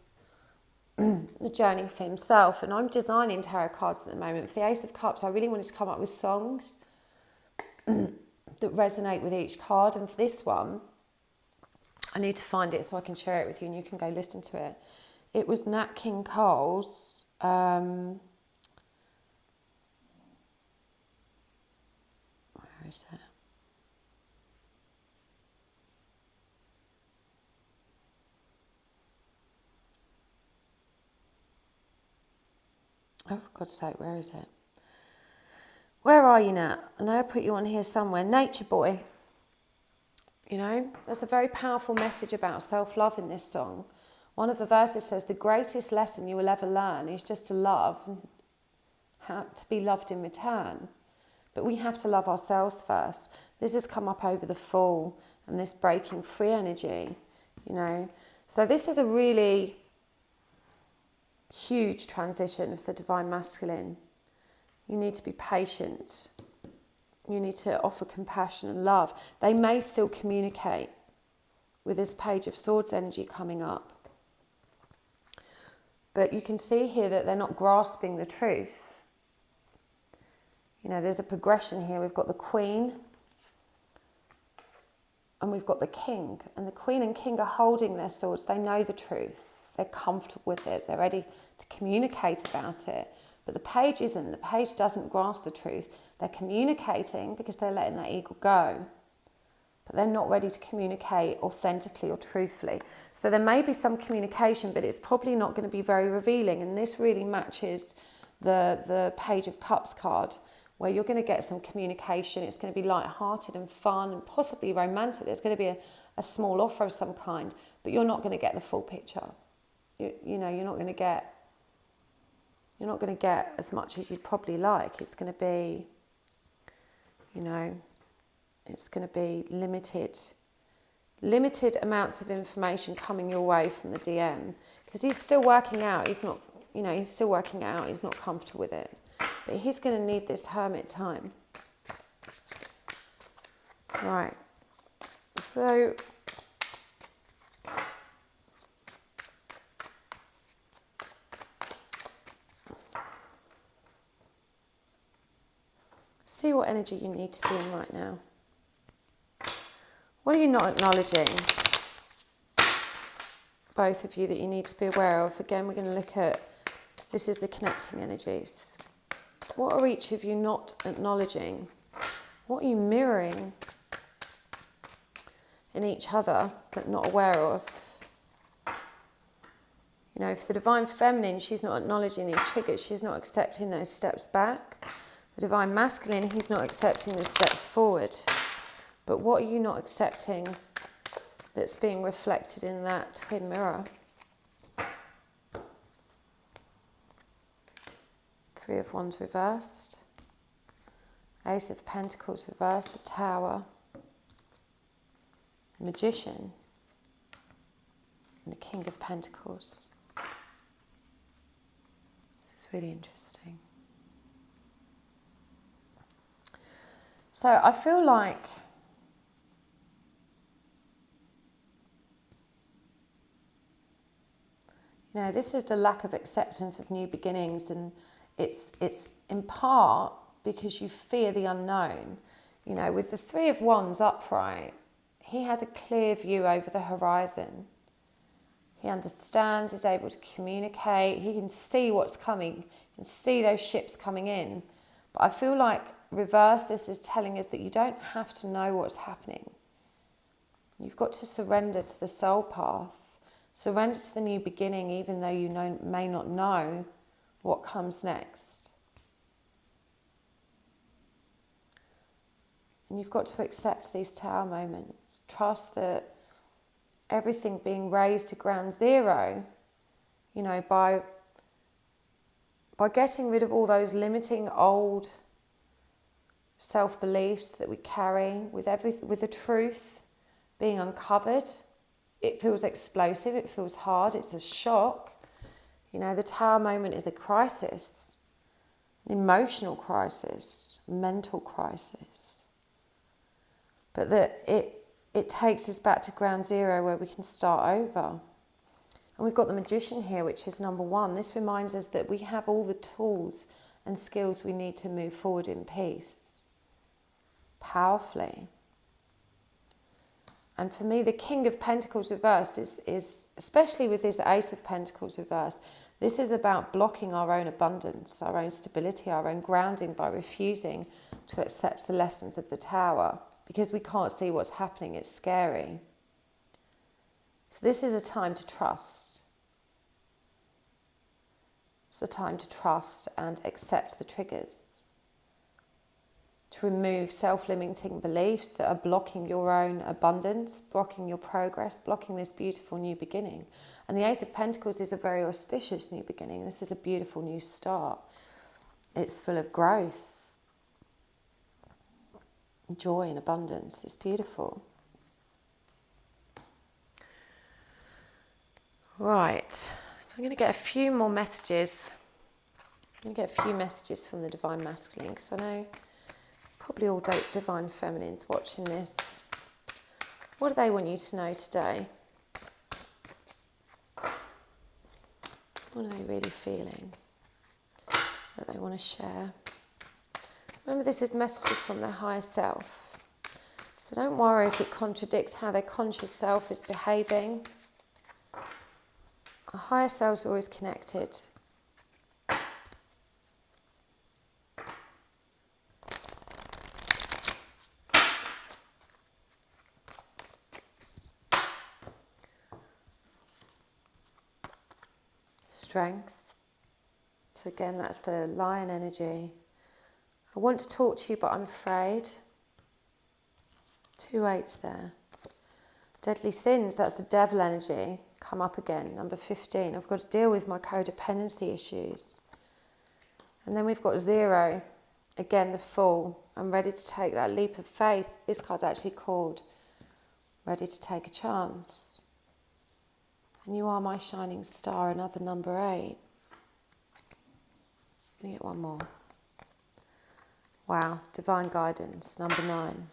the journey for himself. And I'm designing tarot cards at the moment. For the Ace of Cups, I really wanted to come up with songs that resonate with each card. And for this one, I need to find it so I can share it with you and you can go listen to it. It was Nat King Cole's... where is it? Oh, for God's sake, where is it? Where are you, Nat? I know I put you on here somewhere. Nature Boy. You know, there's a very powerful message about self-love in this song. One of the verses says, the greatest lesson you will ever learn is just to love and how to be loved in return. But we have to love ourselves first. This has come up over the Fool and this breaking free energy, you know. So this is a really huge transition of the Divine Masculine. You need to be patient. You need to offer compassion and love. They may still communicate with this Page of Swords energy coming up. But you can see here that they're not grasping the truth. You know, there's a progression here. We've got the Queen and we've got the King. And the Queen and King are holding their swords. They know the truth. They're comfortable with it. They're ready to communicate about it. But the Page isn't. The Page doesn't grasp the truth. They're communicating because they're letting that ego go. But they're not ready to communicate authentically or truthfully. So there may be some communication, but it's probably not going to be very revealing. And this really matches the Page of Cups card, where you're going to get some communication. It's going to be light-hearted and fun and possibly romantic. There's going to be a small offer of some kind, but you're not going to get the full picture. You know, you're not going to get as much as you'd probably like. It's going to be, you know, it's going to be limited amounts of information coming your way from the DM, because he's still working out. He's not, you know, he's still working out. He's not comfortable with it. But he's going to need this hermit time. Right. So see what energy you need to be in right now. What are you not acknowledging? Both of you that you need to be aware of. Again, we're going to look at, this is the connecting energies. What are each of you not acknowledging? What are you mirroring in each other but not aware of? You know, for the Divine Feminine, she's not acknowledging these triggers. She's not accepting those steps back. The Divine Masculine, he's not accepting the steps forward. But what are you not accepting that's being reflected in that twin mirror? Three of Wands reversed. Ace of Pentacles reversed. The Tower. The Magician. And the King of Pentacles. This is really interesting. So I feel like this is the lack of acceptance of new beginnings, and it's in part because you fear the unknown. You know, with the Three of Wands upright, he has a clear view over the horizon. He understands, he's able to communicate, he can see what's coming, he can see those ships coming in. But I feel like reverse, this is telling us that you don't have to know what's happening. You've got to surrender to the soul path. Surrender to the new beginning, even though you may not know what comes next. And you've got to accept these Tower moments. Trust that everything being raised to ground zero, by getting rid of all those limiting old self-beliefs that we carry, with the truth being uncovered. It feels explosive, it feels hard, it's a shock. The Tower moment is a crisis, an emotional crisis, mental crisis. But that it takes us back to ground zero where we can start over. And we've got the Magician here, which is number one. This reminds us that we have all the tools and skills we need to move forward in peace, powerfully. And for me, the King of Pentacles reversed is, especially with this Ace of Pentacles reversed, this is about blocking our own abundance, our own stability, our own grounding by refusing to accept the lessons of the Tower because we can't see what's happening. It's scary. So this is a time to trust. It's a time to trust and accept the triggers. To remove self-limiting beliefs that are blocking your own abundance, blocking your progress, blocking this beautiful new beginning. And the Ace of Pentacles is a very auspicious new beginning. This is a beautiful new start. It's full of growth, joy and abundance. It's beautiful. Right, so I'm going to get a few more messages. I'm going to get a few messages from the Divine Masculine, because I know probably all Divine Feminines watching this. What do they want you to know today? What are they really feeling that they want to share? Remember, this is messages from their higher self. So don't worry if it contradicts how their conscious self is behaving. Our higher selves are always connected. Strength. So again, that's the Lion energy. I want to talk to you, but I'm afraid. 2 8s there. Deadly sins, that's the Devil energy. Come up again, number 15. I've got to deal with my codependency issues. And then we've got 0. Again, the Fool. I'm ready to take that leap of faith. This card's actually called Ready to Take a Chance. And you are my shining star, another number 8. I'm going to get one more. Wow, divine guidance, number 9.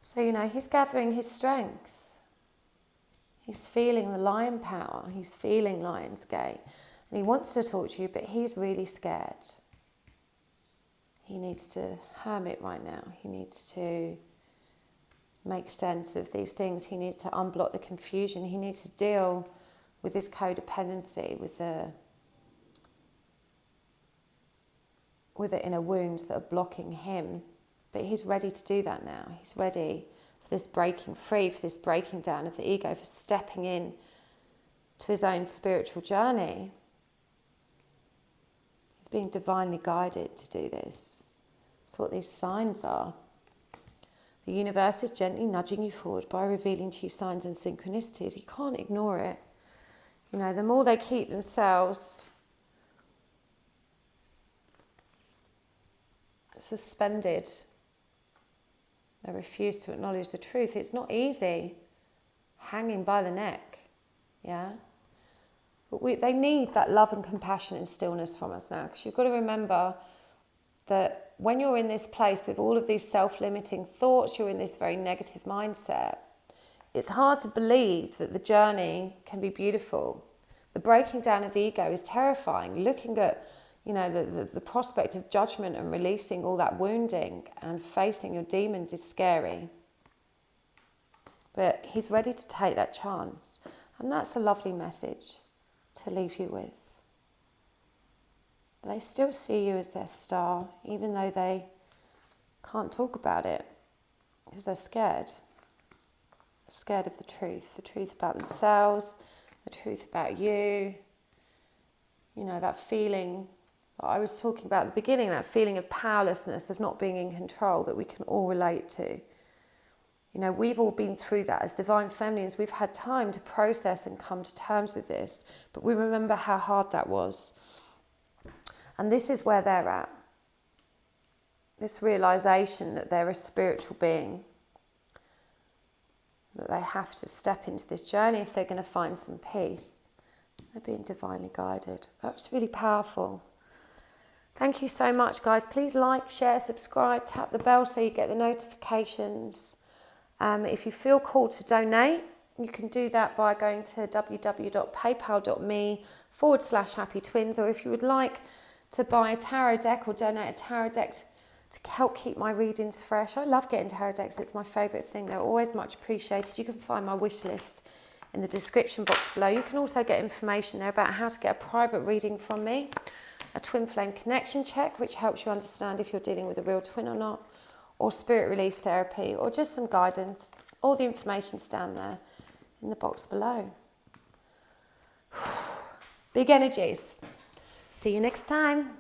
So, you know, he's gathering his strength. He's feeling the lion power. He's feeling Lionsgate. And he wants to talk to you, but he's really scared. He needs to hermit right now. He needs to make sense of these things. He needs to unblock the confusion. He needs to deal with his codependency, with the inner wounds that are blocking him. But he's ready to do that now. He's ready for this breaking free, for this breaking down of the ego, for stepping in to his own spiritual journey. He's being divinely guided to do this. That's what these signs are. The universe is gently nudging you forward by revealing to you signs and synchronicities. You can't ignore it. You know, the more they keep themselves suspended, they refuse to acknowledge the truth. It's not easy, hanging by the neck, yeah? But they need that love and compassion and stillness from us now, because you've got to remember that when you're in this place with all of these self-limiting thoughts, you're in this very negative mindset, it's hard to believe that the journey can be beautiful. The breaking down of ego is terrifying. Looking at, you know, the prospect of judgment and releasing all that wounding and facing your demons is scary. But he's ready to take that chance. And that's a lovely message to leave you with. They still see you as their star, even though they can't talk about it, because they're scared. They're scared of the truth about themselves, the truth about you. You know, that feeling that I was talking about at the beginning, that feeling of powerlessness, of not being in control, that we can all relate to. You know, we've all been through that. As divine feminines, we've had time to process and come to terms with this, but we remember how hard that was. And this is where they're at. This realization that they're a spiritual being, that they have to step into this journey if they're going to find some peace. They're being divinely guided. That was really powerful. Thank you so much, guys. Please like, share, subscribe, tap the bell so you get the notifications. If you feel called to donate, you can do that by going to www.paypal.me/happytwins, or if you would like to buy a tarot deck or donate a tarot deck to help keep my readings fresh. I love getting tarot decks. It's my favourite thing. They're always much appreciated. You can find my wish list in the description box below. You can also get information there about how to get a private reading from me, a twin flame connection check, which helps you understand if you're dealing with a real twin or not, or spirit release therapy, or just some guidance. All the information's down there in the box below. Big energies. See you next time.